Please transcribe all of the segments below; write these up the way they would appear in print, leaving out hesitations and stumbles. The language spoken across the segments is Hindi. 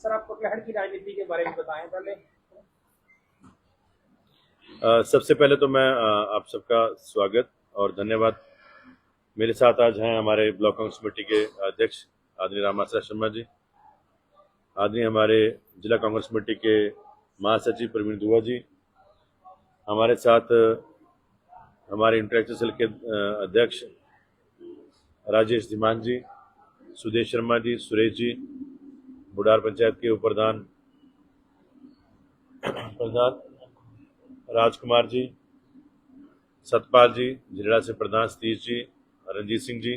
सर आप कुटलहड़ की राजनीति के बारे में बताएं पहले। सबसे पहले तो मैं आप सबका स्वागत और धन्यवाद। मेरे साथ आज हैं हमारे ब्लॉक कांग्रेस कमेटी के अध्यक्ष आदरणीय रामाश्रय शर्मा जी, आदरणीय हमारे जिला कांग्रेस कमेटी के महासचिव प्रवीण दुआ जी, हमारे साथ हमारे इंटरेक्टिव सेल के अध्यक्ष राजेश धीमान जी, सुदेश शर्मा जी, सुरेश जी, बुढ़ार पंचायत के उप प्रधान राजकुमार जी, सतपाल जी, जिला से प्रधान सतीश जी, रंजीत सिंह जी।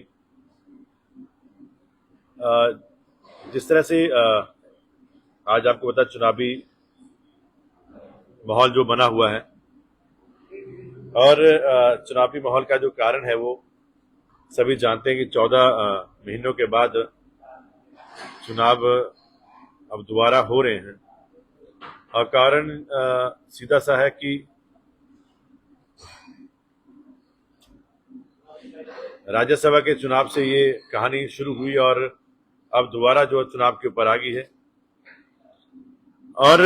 जिस तरह से आज आपको पता चुनावी माहौल जो बना हुआ है और चुनावी माहौल का जो कारण है वो सभी जानते हैं कि 14 महीनों के बाद चुनाव अब दोबारा हो रहे हैं और कारण सीधा सा है कि राज्यसभा के चुनाव से ये कहानी शुरू हुई और अब दोबारा जो चुनाव के ऊपर आ गई है और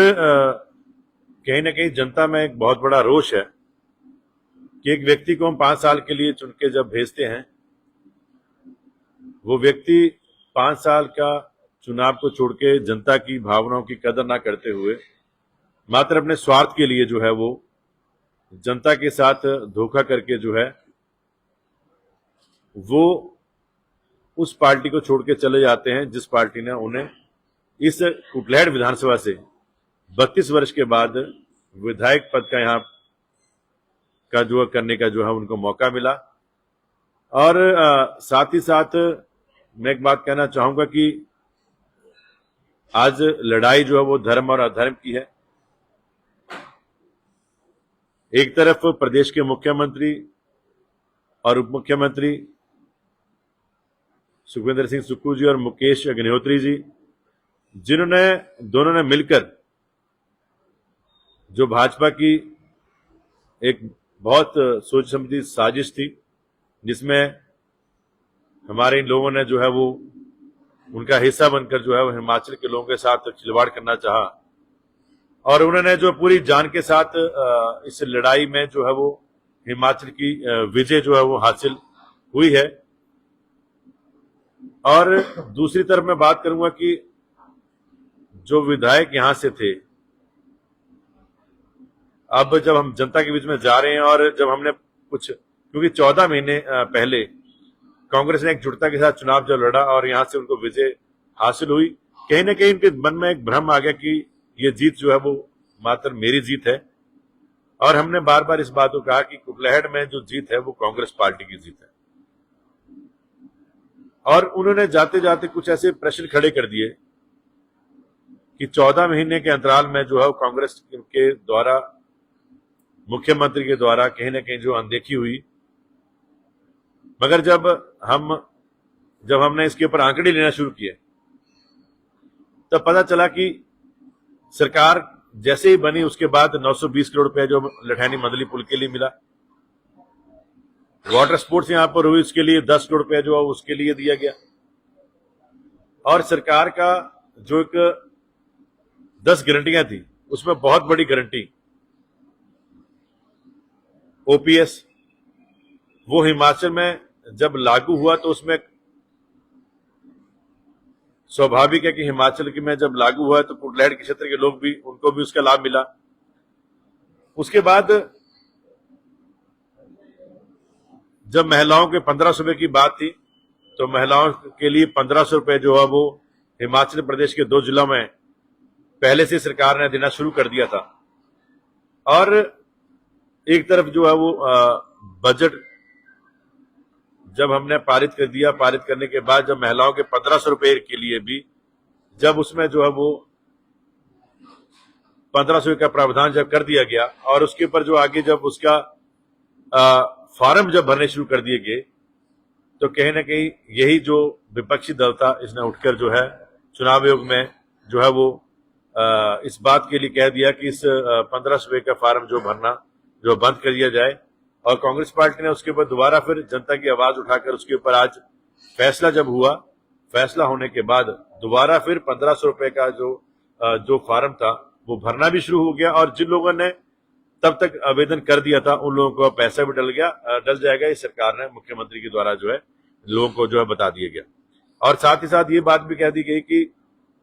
कहीं ना कहीं जनता में एक बहुत बड़ा रोष है कि एक व्यक्ति को हम 5 साल के लिए चुन के जब भेजते हैं, वो व्यक्ति 5 साल का चुनाव को छोड़ के जनता की भावनाओं की कदर ना करते हुए मात्र अपने स्वार्थ के लिए जो है वो जनता के साथ धोखा करके जो है वो उस पार्टी को छोड़ के चले जाते हैं जिस पार्टी ने उन्हें इस कुटलहड़ विधानसभा से 32 वर्ष के बाद विधायक पद का यहाँ का जो करने का जो है उनको मौका मिला। और साथ ही साथ मैं एक बात कहना चाहूंगा कि आज लड़ाई जो है वो धर्म और अधर्म की है। एक तरफ प्रदेश के मुख्यमंत्री और उप मुख्यमंत्री सुखविंदर सिंह सुक्खू जी और मुकेश अग्निहोत्री जी, जिन्होंने दोनों ने मिलकर जो भाजपा की एक बहुत सोच समझी साजिश थी जिसमें हमारे इन लोगों ने जो है वो उनका हिस्सा बनकर जो है वो हिमाचल के लोगों के साथ खिलवाड़ करना चाहा और उन्होंने जो पूरी जान के साथ इस लड़ाई में जो है वो हिमाचल की विजय जो है वो हासिल हुई है। और दूसरी तरफ मैं बात करूंगा कि जो विधायक यहां से थे, अब जब हम जनता के बीच में जा रहे हैं और जब हमने कुछ क्योंकि 14 महीने पहले कांग्रेस ने एकजुटता के साथ चुनाव जब लड़ा और यहां से उनको विजय हासिल हुई, कहीं ना कहीं उनके मन में एक भ्रम आ गया कि ये जीत जो है वो मात्र मेरी जीत है। और हमने बार बार इस बात को कहा कि कुटलहड़ में जो जीत है वो कांग्रेस पार्टी की जीत है। और उन्होंने जाते जाते कुछ ऐसे प्रश्न खड़े कर दिए कि 14 महीने के अंतराल में जो है कांग्रेस के द्वारा मुख्यमंत्री के द्वारा कहीं ना कहीं जो अनदेखी हुई, मगर जब हमने इसके ऊपर आंकड़े लेना शुरू किए तब पता चला कि सरकार जैसे ही बनी उसके बाद 920 करोड़ रुपया जो लठैनी मंदली पुल के लिए मिला, वाटर स्पोर्ट्स यहां पर हुई उसके लिए 10 करोड़ रुपया जो है उसके लिए दिया गया। और सरकार का जो एक 10 गारंटियां थी उसमें बहुत बड़ी गारंटी ओपीएस, वो हिमाचल में जब लागू हुआ तो उसमें स्वाभाविक है कि हिमाचल की में जब लागू हुआ तो कुटलहड़ के क्षेत्र के लोग भी उनको भी उसका लाभ मिला। उसके बाद जब महिलाओं के 1500 रुपए की बात थी तो महिलाओं के लिए 1500 रुपए जो है वो हिमाचल प्रदेश के 2 जिलों में पहले से सरकार ने देना शुरू कर दिया था। और एक तरफ जो है वो बजट जब हमने पारित कर दिया, पारित करने के बाद जब महिलाओं के 1500 रुपए के लिए भी जब उसमें जो है वो 1500 का प्रावधान जब कर दिया गया और उसके ऊपर जो आगे जब उसका फॉर्म जब भरने शुरू कर दिए गए तो कहीं ना कहीं यही जो विपक्षी दल था इसने उठकर जो है चुनाव आयोग में जो है वो इस बात के लिए कह दिया कि इस 1500 रुपए का फॉर्म जो भरना जो बंद कर दिया जाए। और कांग्रेस पार्टी ने उसके ऊपर दोबारा फिर जनता की आवाज उठाकर उसके ऊपर आज फैसला जब हुआ, फैसला होने के बाद दोबारा फिर 1500 रुपए का जो जो फार्म था वो भरना भी शुरू हो गया, और जिन लोगों ने तब तक आवेदन कर दिया था उन लोगों को पैसा भी डल जाएगा। इस सरकार ने मुख्यमंत्री के द्वारा जो है लोगों को जो है बता दिया गया। और साथ ही साथ ये बात भी कह दी गई कि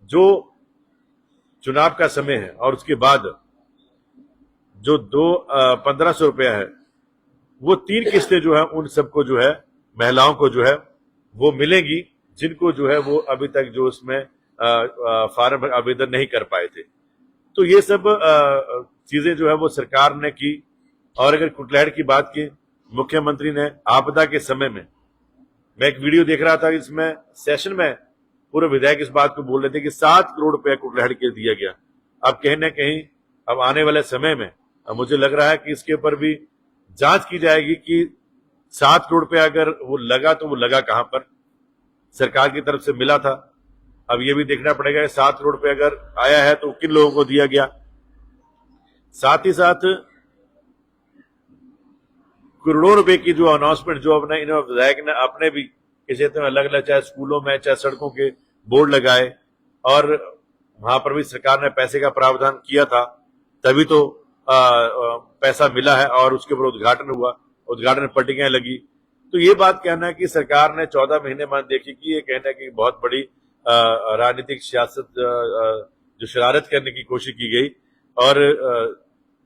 जो चुनाव का समय है और उसके बाद जो 1500 रुपया है वो 3 किस्तें जो है उन सबको जो है महिलाओं को जो है वो मिलेंगी, जिनको जो है वो अभी तक जो उसमें फार्म आवेदन नहीं कर पाए थे। तो ये सब चीजें जो है वो सरकार ने की। और अगर कुटलैहड़ की बात की, मुख्यमंत्री ने आपदा के समय में, मैं एक वीडियो देख रहा था इसमें सेशन में पूरे विधायक इस बात को बोल रहे थे कि 7 करोड़ रुपया कुटलैहड़ के दिया गया। अब कहीं ना कहीं अब आने वाले समय में मुझे लग रहा है कि इसके ऊपर भी जांच की जाएगी कि 7 करोड़ रुपया अगर वो लगा तो वो लगा कहां पर, सरकार की तरफ से मिला था। अब ये भी देखना पड़ेगा 7 करोड़ रुपया अगर आया है तो किन लोगों को दिया गया। साथ ही साथ करोड़ों रुपए की जो अनाउंसमेंट जो अपने इन विधायक ने अपने भी क्षेत्र में अलग अलग, चाहे स्कूलों में चाहे सड़कों के बोर्ड लगाए, और वहां पर भी सरकार ने पैसे का प्रावधान किया था, तभी तो पैसा मिला है और उसके ऊपर उद्घाटन हुआ, उद्घाटन में पट्टिकाएं लगी। तो ये बात कहना है कि सरकार ने 14 महीने बाद देखी कि ये कहना है कि बहुत बड़ी राजनीतिक सियासत जो शरारत करने की कोशिश की गई और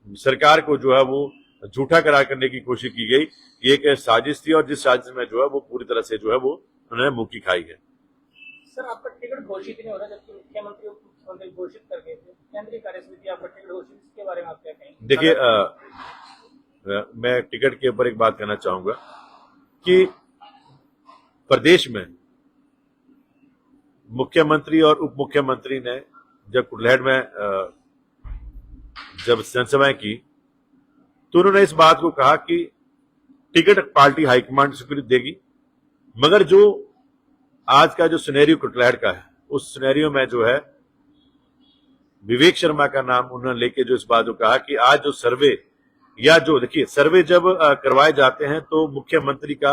सरकार को जो है वो झूठा करार करने की कोशिश की गई। ये एक साजिश थी और जिस साजिश में जो है वो पूरी तरह से जो है वो उन्होंने मुक्की खाई है। सर, आपका टिकट घोषित नहीं हो रहा जबकि मुख्यमंत्री उप मुख्यमंत्री घोषित कर गए थे। केंद्रीय कार्यसमिति आपका टिकट घोषित, इसके बारे में आप क्या कहेंगे? देखिए, मैं टिकट के ऊपर एक बात कहना चाहूंगा कि प्रदेश में मुख्यमंत्री और उप मुख्यमंत्री ने जब कुटलैहड़ में जब जनसभाएं की तो उन्होंने इस बात को कहा कि टिकट पार्टी हाईकमांड स्वीकृत देगी, मगर जो आज का जो सिनेरियो कुटलैहड़ का है उस सिनेरियो में जो है विवेक शर्मा का नाम उन्होंने लेके जो इस बात को कहा कि आज जो सर्वे या जो देखिए सर्वे जब करवाए जाते हैं तो मुख्यमंत्री का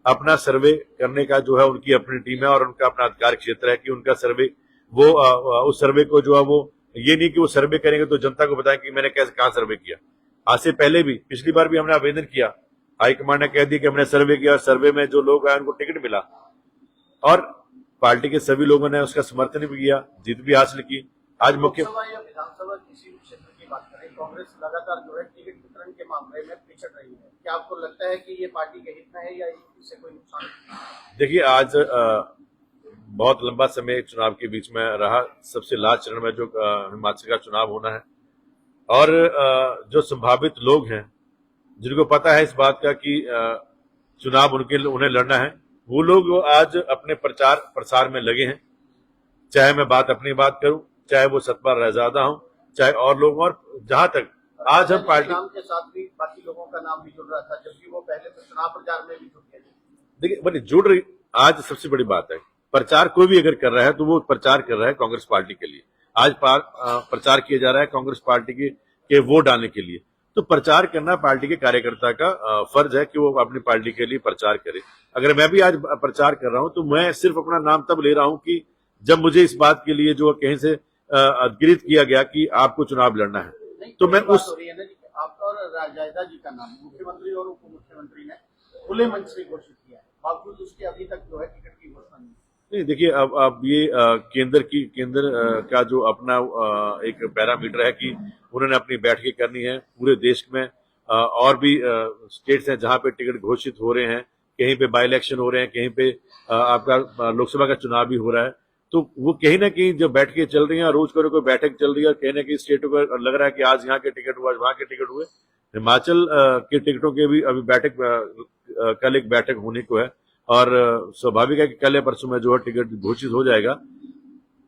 अपना सर्वे करने का जो है उनकी अपनी टीम है और उनका अपना अधिकार क्षेत्र है कि उनका सर्वे वो उस सर्वे को जो है वो ये नहीं कि वो सर्वे करेंगे तो जनता को बताएं कि मैंने कैसे कहां सर्वे किया। आज से पहले भी पिछली बार भी हमने आवेदन किया, हाईकमांड ने कह दिया कि हमने सर्वे किया, सर्वे में जो लोग आए उनको टिकट मिला और पार्टी के सभी लोगों ने उसका समर्थन भी किया, जीत भी हासिल की। आज लोकसभा या विधानसभा किसी भी क्षेत्र की बात करें, कांग्रेस लगातार जो है टिकट वितरण के मामले में पिछड़ रही है। क्या आपको लगता है कि ये पार्टी के हित में है या इससे कोई नुकसान? देखिए, आज बहुत लंबा समय चुनाव के बीच में रहा, सबसे लास्ट चरण में जो हिमाचल का चुनाव होना है और जो संभावित लोग हैं जिनको पता है इस बात का कि चुनाव उन्हें लड़ना है, वो लोग आज अपने प्रचार प्रसार में लगे हैं। चाहे मैं अपनी बात करूं, चाहे वो सतपाल रहजादा हो, चाहे और लोग, और जहां तक आज हम पार्टी के साथ भी बाकी लोगों का नाम भी जुड़ रहा था जबकि वो पहले तो चुनाव प्रचार में भी जुड़ गए थे। देखिए बड़ी जुड़ रही, आज सबसे बड़ी बात है प्रचार कोई भी अगर कर रहा है तो वो प्रचार कर रहा है कांग्रेस पार्टी के लिए। आज प्रचार किया जा रहा है कांग्रेस पार्टी के वोट डालने के लिए, तो प्रचार करना पार्टी के कार्यकर्ता का फर्ज है कि वो अपनी पार्टी के लिए प्रचार करे। अगर मैं भी आज प्रचार कर रहा हूं तो मैं सिर्फ अपना नाम तब ले रहा हूं कि जब मुझे इस बात के लिए जो कहीं से अधिकृत किया गया कि आपको चुनाव लड़ना है, तो मैं उस आपका और राजायदा जी का नाम मुख्यमंत्री और उप मुख्यमंत्री ने खुले मंच से घोषित किया है, बावजूद उसके अभी तक जो है टिकट की घोषणा नहीं। देखिए, अब ये केंद्र का जो अपना एक पैरामीटर है कि उन्होंने अपनी बैठकें करनी है पूरे देश में, और भी स्टेट्स हैं जहां पे टिकट घोषित हो रहे हैं, कहीं पे बाई इलेक्शन हो रहे हैं, कहीं पे आपका लोकसभा का चुनाव भी हो रहा है। तो वो कहीं ना कहीं जो बैठकें चल रही हैं, रोज कोई बैठक चल रही है, कहीं ना कहीं स्टेटों को लग रहा है कि आज यहाँ के टिकट हुआ, वहां के टिकट हुए। हिमाचल के टिकटों के भी अभी कल एक बैठक होने को है और स्वाभाविक है कि कल या परसों में जो है टिकट घोषित हो जाएगा।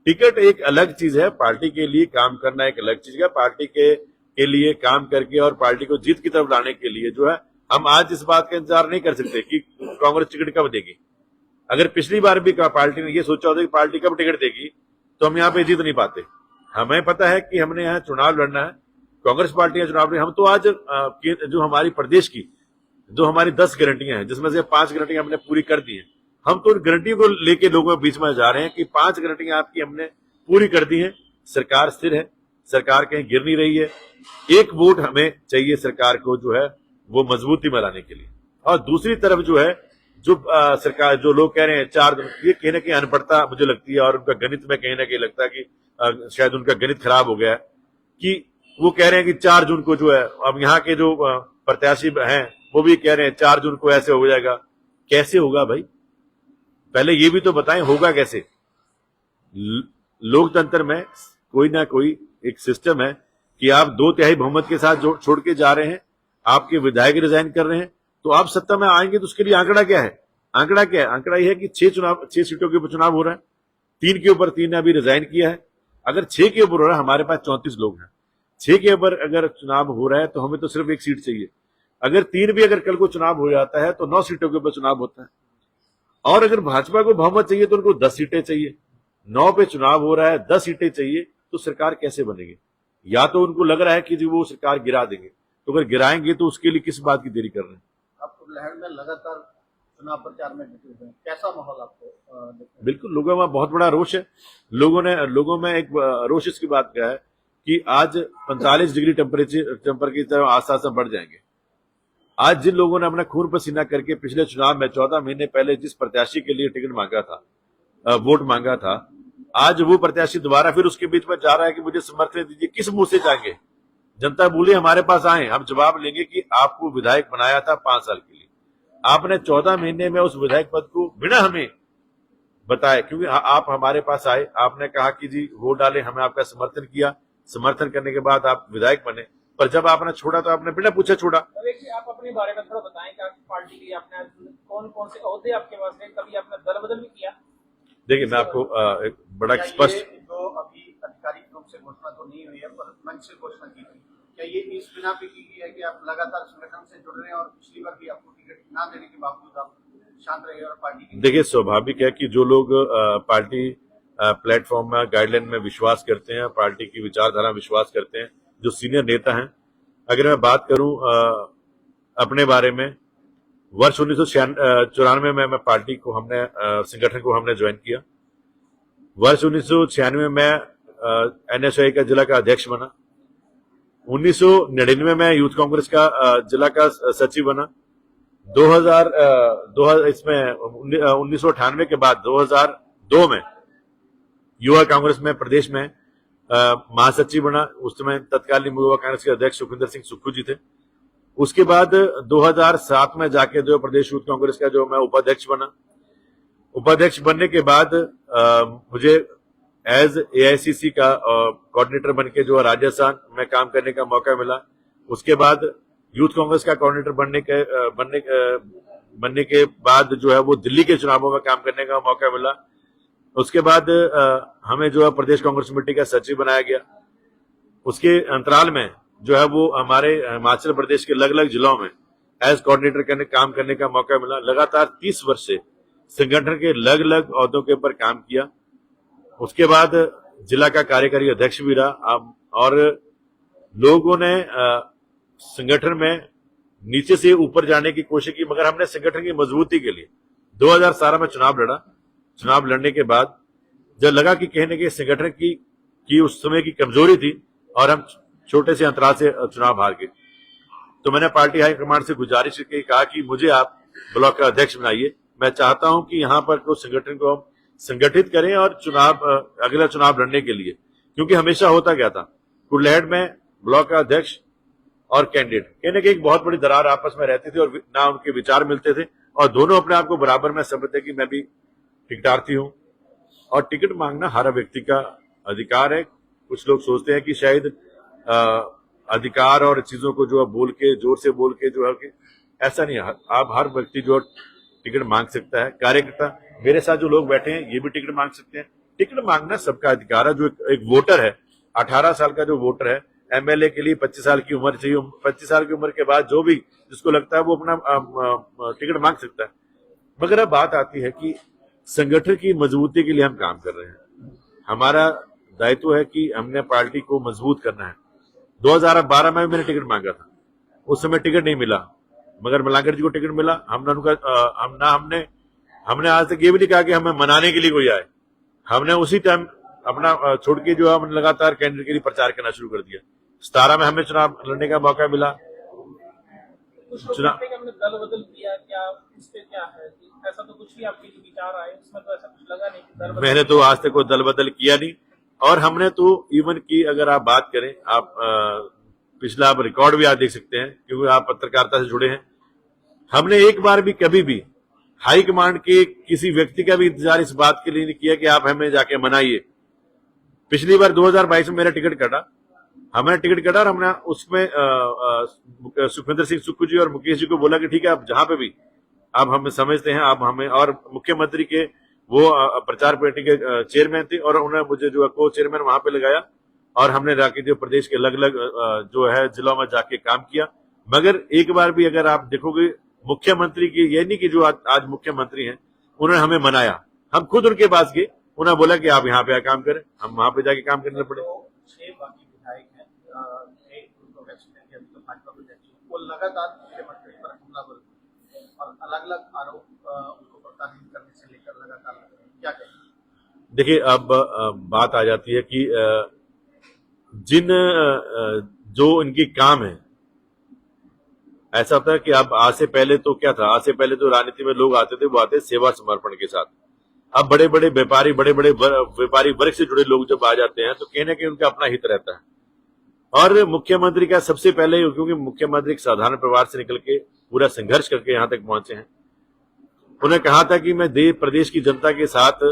टिकट एक अलग चीज है, पार्टी के लिए काम करना एक अलग चीज है। पार्टी के लिए काम करके और पार्टी को जीत की तरफ लाने के लिए जो है हम आज इस बात का इंतजार नहीं कर सकते कि कांग्रेस टिकट कब देगी। अगर पिछली बार भी पार्टी ने ये सोचा होता कि पार्टी कब टिकट देगी तो हम यहाँ पे जीत नहीं पाते। हमें पता है कि हमने यहाँ चुनाव लड़ना है, कांग्रेस पार्टी का चुनाव नहीं। हम तो आज जो हमारी प्रदेश की जो हमारी 10 गारंटियां हैं जिसमें से 5 गारंटियां हमने पूरी कर दी हैं, हम तो उन गारंटियों को लेके लोगों के बीच में जा रहे हैं कि 5 गारंटियां आपकी हमने पूरी कर दी हैं सरकार स्थिर है, सरकार कहीं गिर नहीं रही है। एक वोट हमें चाहिए सरकार को जो है वो मजबूती में लाने के लिए। और दूसरी तरफ जो है जो सरकार, जो लोग कह रहे हैं 4 दिन, ये कहीं ना कहीं अनपढ़ता मुझे लगती है, और उनका गणित में कहीं ना कहीं लगता है कि शायद उनका गणित खराब हो गया है कि वो कह रहे हैं कि 4 जून को जो है, अब यहाँ के जो प्रत्याशी हैं वो भी कह रहे हैं 4 जून को ऐसे हो जाएगा। कैसे होगा भाई, पहले ये भी तो बताएं होगा कैसे। लोकतंत्र में कोई ना कोई एक सिस्टम है कि आप 2/3 बहुमत के साथ छोड़ के जा रहे हैं, आपके विधायक रिजाइन कर रहे हैं, तो आप सत्ता में आएंगे तो उसके लिए आंकड़ा क्या है? आंकड़ा क्या है? आंकड़ा यह है कि 6 सीटों के ऊपर चुनाव हो रहा है, 3 के ऊपर 3 ने अभी रिजाइन किया है। अगर 6 के ऊपर हो रहा है, हमारे पास 34 लोग हैं, 6 के ऊपर अगर चुनाव हो रहा है तो हमें तो सिर्फ 1 सीट चाहिए। अगर 3 भी अगर कल को चुनाव हो जाता है तो 9 सीटों के ऊपर चुनाव होता है। और अगर भाजपा को बहुमत चाहिए तो उनको 10 सीटें चाहिए। 9 पे चुनाव हो रहा है, 10 सीटें चाहिए, तो सरकार कैसे बनेगी? या तो उनको लग रहा है कि वो सरकार गिरा देंगे, तो अगर गिराएंगे तो उसके लिए किस बात की देरी कर रहे हैं? आपको लहर में लगातार चुनाव प्रचार में जुटे हुए हैं, कैसा माहौल आपको? बिल्कुल, लोगों में बहुत बड़ा रोष है। लोगों में एक रोष इसकी बात का है कि आज 45 डिग्री टेम्परेचर आस-पास बढ़ जाएंगे। आज जिन लोगों ने अपना खून पसीना करके पिछले चुनाव में 14 महीने पहले जिस प्रत्याशी के लिए टिकट मांगा था, वोट मांगा था, आज वो प्रत्याशी दोबारा फिर उसके बीच में जा रहा है कि मुझे समर्थन दीजिए। किस मुंह से जाएंगे? जनता बोली हमारे पास आए, हम जवाब लेंगे कि आपको विधायक बनाया था 5 साल के लिए, आपने 14 महीने में उस विधायक पद को बिना हमें बताए, क्योंकि आप हमारे पास आए, आपने कहा कि जी वोट डाले, हमें आपका समर्थन किया, समर्थन करने के बाद आप विधायक बने, पर जब आपने छोड़ा तो आपने बिना पूछे छोड़ा। आप अपने बारे में थोड़ा बताएं कि आपकी पार्टी की आपने कौन कौन से ओहदे आपके पास है, कभी आपने दल बदल भी किया? देखिए, मैं आपको एक बड़ा स्पष्ट, जो अभी आधिकारिक रूप से घोषणा तो नहीं हुई है पर मंच से घोषणा की थी, क्या ये इस बिना पे की गई है कि आप लगातार संगठन से जुड़ रहे हैं और पिछली बार भी आपको टिकट ना देने के बावजूद आप शांत रहे और पार्टी की? देखिए, स्वाभाविक है कि जो लोग पार्टी प्लेटफॉर्म में गाइडलाइन में विश्वास करते हैं, पार्टी की विचारधारा विश्वास करते हैं, जो सीनियर नेता हैं, अगर मैं बात करूं अपने बारे में, वर्ष 1994 में मैं पार्टी को संगठन को हमने ज्वाइन किया। वर्ष 1996 में NSY का जिला का अध्यक्ष बना। 1999 में यूथ कांग्रेस का जिला का सचिव बना। 1998 के बाद 2002 में युवा कांग्रेस में प्रदेश में महासचिव बना। उस समय तत्कालीन युवा कांग्रेस के अध्यक्ष सुखविंदर सिंह सुक्खू जी थे। उसके बाद 2007 में जाके जो प्रदेश यूथ कांग्रेस का जो मैं उपाध्यक्ष बना। उपाध्यक्ष बनने के बाद मुझे एज AICC का कोऑर्डिनेटर बनके जो राजस्थान में काम करने का मौका मिला। उसके बाद यूथ कांग्रेस का कोऑर्डिनेटर बनने के बाद जो है वो दिल्ली के चुनावों में काम करने का मौका मिला। उसके बाद हमें जो है प्रदेश कांग्रेस कमेटी का सचिव बनाया गया। उसके अंतराल में जो है वो हमारे हिमाचल प्रदेश के अलग अलग जिलों में एज कोऑर्डिनेटर काम करने का मौका मिला। लगातार 30 वर्ष से संगठन के अलग अलग ओहदों के ऊपर काम किया। उसके बाद जिला का कार्यकारी अध्यक्ष भी रहा। और लोगों ने संगठन में नीचे से ऊपर जाने की कोशिश की, मगर हमने संगठन की मजबूती के लिए 2017 में चुनाव लड़ा। चुनाव लड़ने के बाद जब लगा कि कहीं न कहीं संगठन की उस समय की कमजोरी थी और हम छोटे से अंतराल से चुनाव हार गए, तो मैंने पार्टी हाईकमांड से गुजारिश की, कहा कि मुझे आप ब्लॉक का अध्यक्ष बनाइए। मैं चाहता हूं कि यहाँ पर कुछ संगठन को हम संगठित करें और अगला चुनाव लड़ने के लिए, क्योंकि हमेशा होता क्या था, कुल्लहड़ में ब्लॉक का अध्यक्ष और कैंडिडेट कहीं न कहीं एक बहुत बड़ी दरार आपस में रहती थी और ना उनके विचार मिलते थे, और दोनों अपने आप को बराबर में समझते कि मैं भी टिकटार्थी हूं और टिकट मांगना हर व्यक्ति का अधिकार है। कुछ लोग सोचते हैं कि शायद अधिकार और चीजों को जो है बोल के, जोर से बोल के जो है कि ऐसा नहीं है। आप हर व्यक्ति जो टिकट मांग सकता है। कार्यकर्ता मेरे साथ जो लोग बैठे हैं ये भी टिकट मांग सकते हैं। टिकट मांगना सबका अधिकार है। जो एक वोटर है, 18 साल का जो वोटर है, MLA के लिए 25 साल की उम्र चाहिए। 25 साल की उम्र के बाद जो भी जिसको लगता है वो अपना टिकट मांग सकता है। मगर अब बात आती है कि संगठन की मजबूती के लिए हम काम कर रहे हैं। हमारा दायित्व है कि हमने पार्टी को मजबूत करना है। 2012 में मैंने टिकट मांगा था, उस समय टिकट नहीं मिला, मगर मलाकर जी को टिकट मिला। हमने आज तक ये भी नहीं कहा कि हमें मनाने के लिए कोई आए। हमने उसी टाइम अपना छोड़ के जो है हमने लगातार कैंडिडेट के लिए प्रचार करना शुरू कर दिया। 17 में हमें चुनाव लड़ने का मौका मिला। कुछ लोग कहते हैं कि हमने दल बदल किया, क्या इस पे क्या है? ऐसा तो कुछ भी आपके जो विचार आए उसमें तो ऐसा कुछ लगा नहीं कि दल बदल। मैंने तो आज तक कोई दल बदल किया नहीं, और हमने तो इवन की अगर आप बात करें, आप पिछला आप रिकॉर्ड भी आप देख सकते हैं क्योंकि आप पत्रकारिता से जुड़े हैं, हमने एक बार भी कभी भी हाई कमांड के किसी व्यक्ति का भी इंतजार इस बात के लिए नहीं किया कि आप हमें जाके मनाइए। पिछली बार 2022 में मेरा टिकट कटा, हमने टिकट कटा और हमने उसमें सुखविंदर सिंह सुक्खू जी और मुकेश जी को बोला कि ठीक है, आप जहां पे भी आप हमें समझते हैं आप हमें, और मुख्यमंत्री के वो प्रचार कमेटी के चेयरमैन थे और उन्होंने मुझे जो को चेयरमैन वहां पे लगाया, और हमने जाके जो प्रदेश के अलग अलग जो है जिलों में जाके काम किया। मगर एक बार भी अगर आप देखोगे मुख्यमंत्री की, ये नहीं कि जो आज मुख्यमंत्री हैं उन्होंने हमें मनाया, हम खुद उनके पास गए, उन्होंने बोला कि आप यहाँ पे काम करें, हम वहां पे जाके काम करना पड़े। 6 बाकी विधायक हैं, भाजपा प्रत्याशी, वो लगातार मुख्यमंत्री पर हमलावर और अलग अलग आरोप उनको प्रताड़ित करने से लेकर लगातार क्या कहें? देखिए, अब बात आ जाती है कि जिन जो इनकी काम है, ऐसा होता है कि अब आज से पहले तो क्या था, आज से पहले तो राजनीति में लोग आते थे, वो आते सेवा समर्पण के साथ। अब बड़े बड़े व्यापारी, बड़े बड़े व्यापारी वर्ग से जुड़े लोग जब आ जाते हैं तो कहीं ना कहीं उनका अपना हित रहता है। और मुख्यमंत्री का सबसे पहले, क्योंकि मुख्यमंत्री एक साधारण परिवार से निकल के पूरा संघर्ष करके यहां तक पहुंचे हैं, उन्हें कहा था कि मैं प्रदेश की जनता के साथ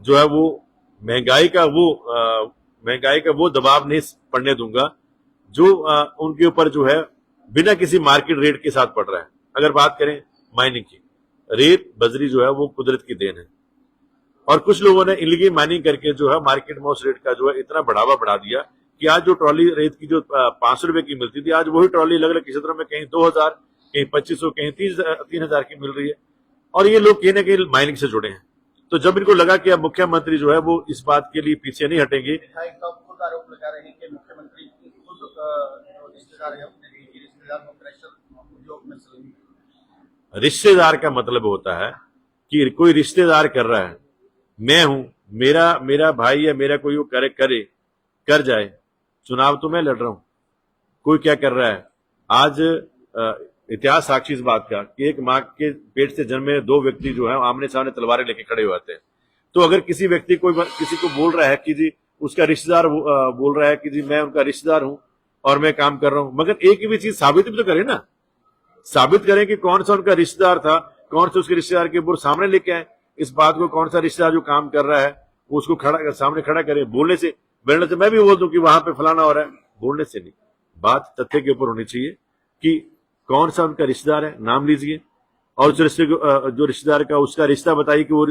जो है वो महंगाई का वो दबाव नहीं पड़ने दूंगा जो उनके ऊपर जो है बिना किसी मार्केट रेट के साथ पड़ रहा है। अगर बात करें माइनिंग की, रेत बजरी जो है वो कुदरत की देन है, और कुछ लोगों ने इलीगल माइनिंग करके जो है मार्केट में उस रेट का जो है इतना बढ़ावा बढ़ा दिया कि आज जो ट्रॉली रेत की जो 500 रुपए की मिलती थी, आज वही ट्रॉली अलग अलग क्षेत्रों में कहीं 2000, कहीं 2500, कहीं 3000 की मिल रही है। और ये लोग कहीं ना कहीं माइनिंग से जुड़े हैं। तो जब इनको लगा कि अब मुख्यमंत्री जो है वो इस बात के लिए पीछे नहीं हटेंगे। विधायक तो खुद आरोप लगा रहे हैं कि मुख्यमंत्री खुद जो रिश्तेदार है अपने रिश्तेदार को प्रेशर उद्योग में संलग्न। रिश्तेदार का मतलब होता है कि कोई रिश्तेदार कर रहा है, मैं हूं, मेरा भाई या मेरा कोई वो कर जाए, चुनाव तो मैं लड़ रहा हूं, कोई क्या कर रहा है। आज इतिहास साक्षी इस बात का कि एक मां के पेट से जन्मे 2 व्यक्ति जो है आमने सामने तलवारें लेके खड़े हुए हैं। तो अगर किसी व्यक्ति को किसी को बोल रहा है कि जी उसका रिश्तेदार बोल रहा है कि जी मैं उनका रिश्तेदार हूं और मैं काम कर रहा हूं, मगर एक भी चीज साबित भी तो करें ना, साबित करें कि कौन सा उनका रिश्तेदार था, कौन सा उसके रिश्तेदार के ऊपर सामने लेके आए इस बात को, कौन सा रिश्तेदार जो काम कर रहा है उसको सामने खड़ा करें। बोलने से मैं भी बोल दूं कि वहां पे फलाना हो रहा है, बोलने से नहीं, बात तथ्य के ऊपर होनी चाहिए कि कौन सा उनका रिश्तेदार है, नाम लीजिए, और जो रिश्तेदार का उसका रिश्ता बताइए कि वो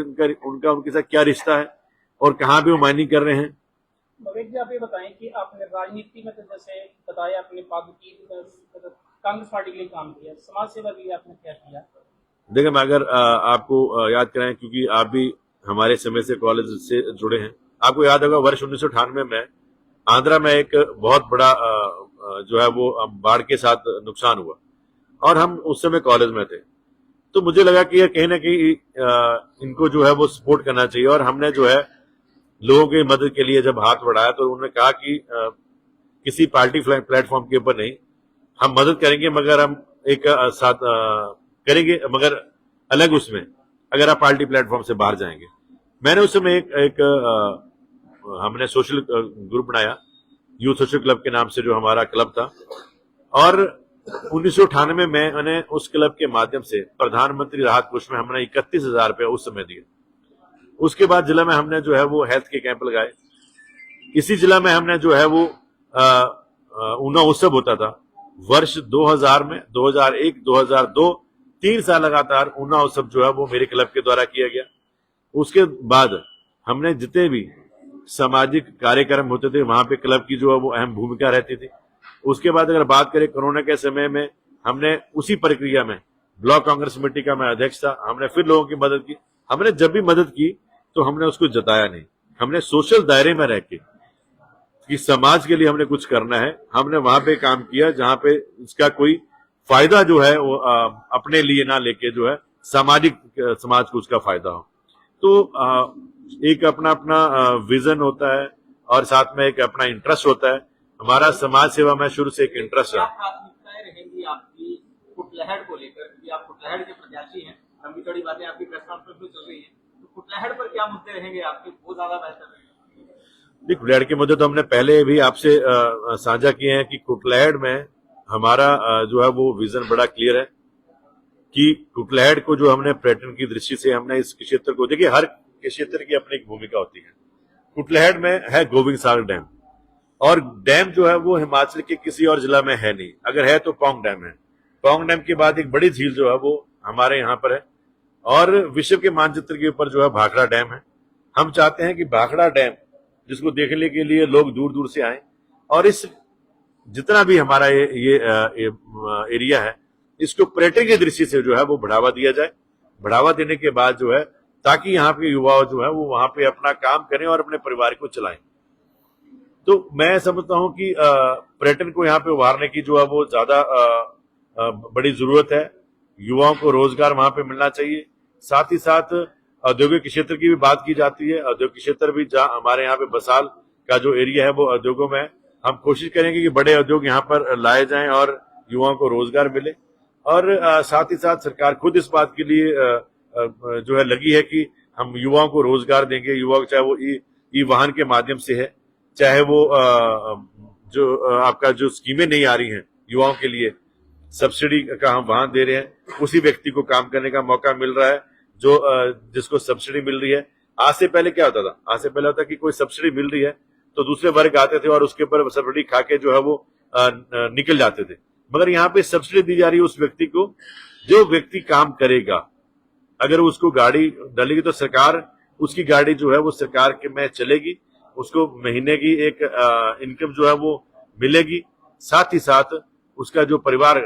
उनका उनके साथ क्या रिश्ता है और कहाँ पे वो माइनिंग कर रहे हैं। भवेश जी, आप ये बताएं कि आपने राजनीति में तो जैसे बताया अपने कांग्रेस पार्टी के लिए काम किया, समाज सेवा के लिए आपने क्या किया? देखिए, मैं अगर आपको याद कराएं, क्योंकि आप भी हमारे समय से कॉलेज से जुड़े हैं, आपको याद होगा वर्ष 1998 में आंध्रा में एक बहुत बड़ा जो है वो बाढ़ के साथ नुकसान हुआ और हम उस समय कॉलेज में थे। तो मुझे लगा कि कहीं ना कहीं इनको जो है वो सपोर्ट करना चाहिए, और हमने जो है लोगों की मदद के लिए जब हाथ बढ़ाया तो उन्होंने कहा कि किसी पार्टी प्लेटफॉर्म के ऊपर नहीं, हम मदद करेंगे मगर हम एक साथ करेंगे मगर अलग उसमें, अगर आप पार्टी प्लेटफॉर्म से बाहर जाएंगे। मैंने उस समय एक हमने सोशल ग्रुप बनाया, यूथ सोशल क्लब के नाम से जो हमारा क्लब था, और 1998 में मैंने उस क्लब के माध्यम से प्रधानमंत्री राहत कोष में हमने 31,000 रुपये उस समय दिए। उसके बाद जिला में हमने जो है वो हेल्थ के कैंप लगाए। इसी जिला में हमने जो है वो ऊना उत्सव होता था वर्ष 2000 में, 2001, 2002, 3 साल लगातार ऊना उत्सव जो है वो मेरे क्लब के द्वारा किया गया। उसके बाद हमने जितने भी सामाजिक कार्यक्रम होते थे वहां पे क्लब की जो है वो अहम भूमिका रहती थी। उसके बाद अगर बात करें कोरोना के समय में, हमने उसी प्रक्रिया में ब्लॉक कांग्रेस कमेटी का मैं अध्यक्ष था, हमने फिर लोगों की मदद की। हमने जब भी मदद की तो हमने उसको जताया नहीं, हमने सोशल दायरे में रह के कि समाज के लिए हमने कुछ करना है, हमने वहां पे काम किया जहां पे इसका कोई फायदा जो है वो अपने लिए ना लेके जो है सामाजिक समाज को उसका फायदा हो। तो एक अपना अपना विजन होता है और साथ में एक अपना इंटरेस्ट होता है। हमारा समाज सेवा में शुरू से एक इंटरेस्ट क्या है। प्राथमिकताएं रहेंगी आपकी कुटलहड़ को लेकर, क्योंकि आप कुटलहड़ के प्रत्याशी हैं, लंबी चौड़ी बातें आपकी प्रेस कॉन्फ्रेंस में चल रही है, तो कुटलहड़ पर क्या मुद्दे रहेंगे आपके, वो ज्यादा बेहतर रहेगा? नहीं, कुटलैहड़ के मुद्दे तो हमने पहले भी आपसे साझा किए हैं कि कुटलैहड़ में हमारा जो है वो विजन बड़ा क्लियर है कि कुटलैहड़ को जो हमने पर्यटन की दृष्टि से हमने इस क्षेत्र को, देखिए हर क्षेत्र की अपनी एक भूमिका होती है। कुटलैहड़ में है गोविंद सागर डैम, और डैम जो है वो हिमाचल के किसी और जिला में है नहीं, अगर है तो पौंग डैम है। पौंग डैम के बाद एक बड़ी झील जो है वो हमारे यहाँ पर है, और विश्व के मानचित्र के ऊपर जो है भाखड़ा डैम है। हम चाहते हैं कि भाखड़ा डैम जिसको देखने के लिए लोग दूर दूर से आए, और इस जितना भी हमारा ये एरिया है इसको पर्यटन की दृष्टि से जो है वो बढ़ावा दिया जाए। बढ़ावा देने के बाद जो है ताकि यहाँ पे युवा जो है वो वहां पे अपना काम करें और अपने परिवार को चलाएं। तो मैं समझता हूं कि पर्यटन को यहाँ पे उभारने की जो है वो ज्यादा बड़ी जरूरत है। युवाओं को रोजगार वहां पे मिलना चाहिए। साथ ही साथ औद्योगिक क्षेत्र की भी बात की जाती है। औद्योगिक क्षेत्र भी जहाँ हमारे यहाँ पे बसाल का जो एरिया है वो उद्योगों में है। हम कोशिश करेंगे कि बड़े उद्योग यहाँ पर लाए जाएं और युवाओं को रोजगार मिले। और साथ ही साथ सरकार खुद इस बात के लिए जो है लगी है कि हम युवाओं को रोजगार देंगे। युवा चाहे वो ई वाहन के माध्यम से है, चाहे वो जो आपका जो स्कीमें नहीं आ रही हैं युवाओं के लिए, सब्सिडी का हम वाहन दे रहे हैं, उसी व्यक्ति को काम करने का मौका मिल रहा है जो जिसको सब्सिडी मिल रही है। आज से पहले क्या होता था, आज से पहले होता कि कोई सब्सिडी मिल रही है तो दूसरे वर्ग आते थे और उसके ऊपर सब्सिडी खा के जो है वो निकल जाते थे। मगर यहाँ पे सब्सिडी दी जा रही है उस व्यक्ति को जो व्यक्ति काम करेगा। अगर उसको गाड़ी डालेगी तो सरकार उसकी गाड़ी जो है वो सरकार के में चलेगी, उसको महीने की एक इनकम जो है वो मिलेगी। साथ ही साथ उसका जो परिवार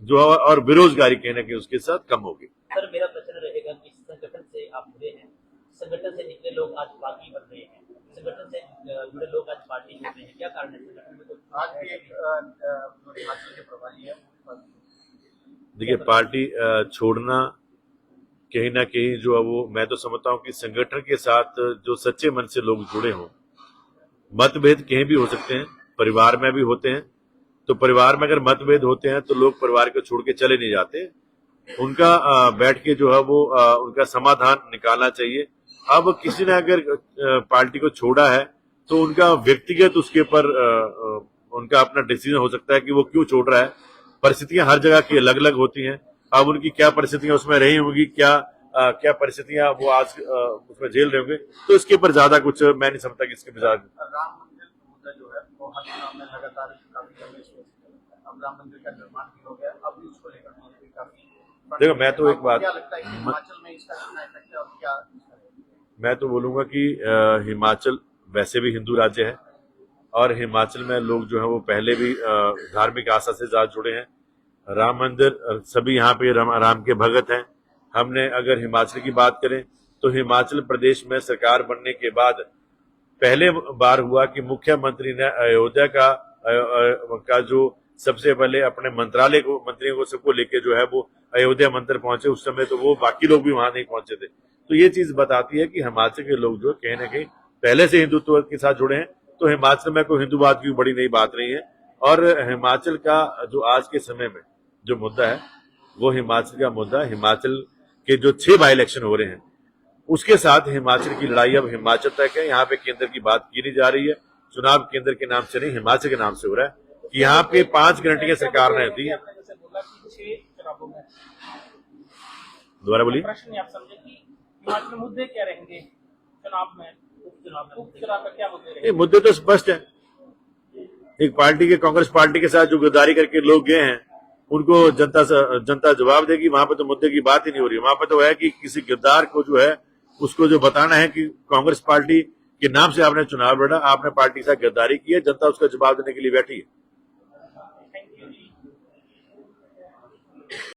जो है और बेरोजगारी कहीं ना कहीं उसके साथ कम होगी। सर, मेरा प्रश्न रहेगा कि संगठन से आप जुड़े हैं, संगठन से निकले लोग आज पार्टी बन रहे हैं, संगठन से जुड़े लोग आज पार्टी बन रहे हैं, क्या कारण है संगठन में? तो आज भी एक हिमाचल के प्रभारी है। देखिए, पार्टी छोड़ना कहीं ना कहीं जो है वो, मैं तो समझता हूं कि संगठन के साथ जो सच्चे मन से लोग जुड़े हों, मतभेद कहीं भी हो सकते हैं, परिवार में भी होते हैं। तो परिवार में अगर मतभेद होते हैं तो लोग परिवार को छोड़ के चले नहीं जाते, उनका बैठ के जो है वो उनका समाधान निकालना चाहिए। अब किसी ने अगर पार्टी को छोड़ा है तो उनका व्यक्तिगत उसके ऊपर उनका अपना डिसीजन हो सकता है कि वो क्यों छोड़ रहा है। परिस्थितियां हर जगह की अलग अलग होती हैं। अब उनकी क्या परिस्थितियां उसमें रही होंगी, क्या परिस्थितियां वो आज उसमें झेल रहे होंगे, तो इसके ऊपर ज्यादा कुछ मैं नहीं समझता कि इसके ऊपर राम मंदिर मुद्दा जो है वो हर चुनाव में लगातार काफी लंबे समय से अब राम मंदिर का निर्माण भी हो गया, अब भी उसको लेकर भी काफी। देखो, मैं तो एक बात, क्या लगता है कि हिमाचल में इसका कितना इफेक्ट है और क्या? मैं तो बोलूंगा कि हिमाचल वैसे भी हिंदू राज्य है और हिमाचल में लोग जो है वो पहले भी धार्मिक आस्था से ज्यादा जुड़े हैं। राम मंदिर, सभी यहाँ पे राम के भगत हैं। हमने अगर हिमाचल की बात करें तो हिमाचल प्रदेश में सरकार बनने के बाद पहले बार हुआ कि मुख्यमंत्री ने अयोध्या का जो सबसे पहले अपने मंत्रियों को सबको लेके जो है वो अयोध्या मंदिर पहुंचे। उस समय तो वो बाकी लोग भी वहां नहीं पहुंचे थे। तो ये चीज बताती है कि हिमाचल के लोग जो कहीं ना कहीं पहले से हिंदुत्व के साथ जुड़े हैं। तो हिमाचल में कोई हिंदूवाद की बड़ी नई बात नहीं है। और हिमाचल का जो आज के समय में जो मुद्दा है वो हिमाचल का मुद्दा, हिमाचल के जो 6 बाई इलेक्शन हो रहे हैं उसके साथ हिमाचल की लड़ाई अब हिमाचल तक है। यहाँ पे केंद्र की बात की नहीं जा रही है, चुनाव केंद्र के नाम से नहीं, हिमाचल के नाम से हो रहा है कि यहाँ पे 5 गारंटियां सरकार ने दी है। दोबारा बोलिए। प्रश्न आप समझे कि हिमाचल में मुद्दे क्या रहेंगे चुनाव में, उपचुनाव का क्या मुद्दे रहेंगे? मुद्दे तो स्पष्ट है। एक पार्टी के, कांग्रेस पार्टी के साथ जो गद्दारी करके लोग गए हैं उनको जनता जवाब देगी। वहां पे तो मुद्दे की बात ही नहीं हो रही। वहां पे तो है कि किसी गद्दार को जो है उसको जो बताना है कि कांग्रेस पार्टी के नाम से आपने चुनाव लड़ा, आपने पार्टी के साथ गद्दारी की है, जनता उसका जवाब देने के लिए बैठी है।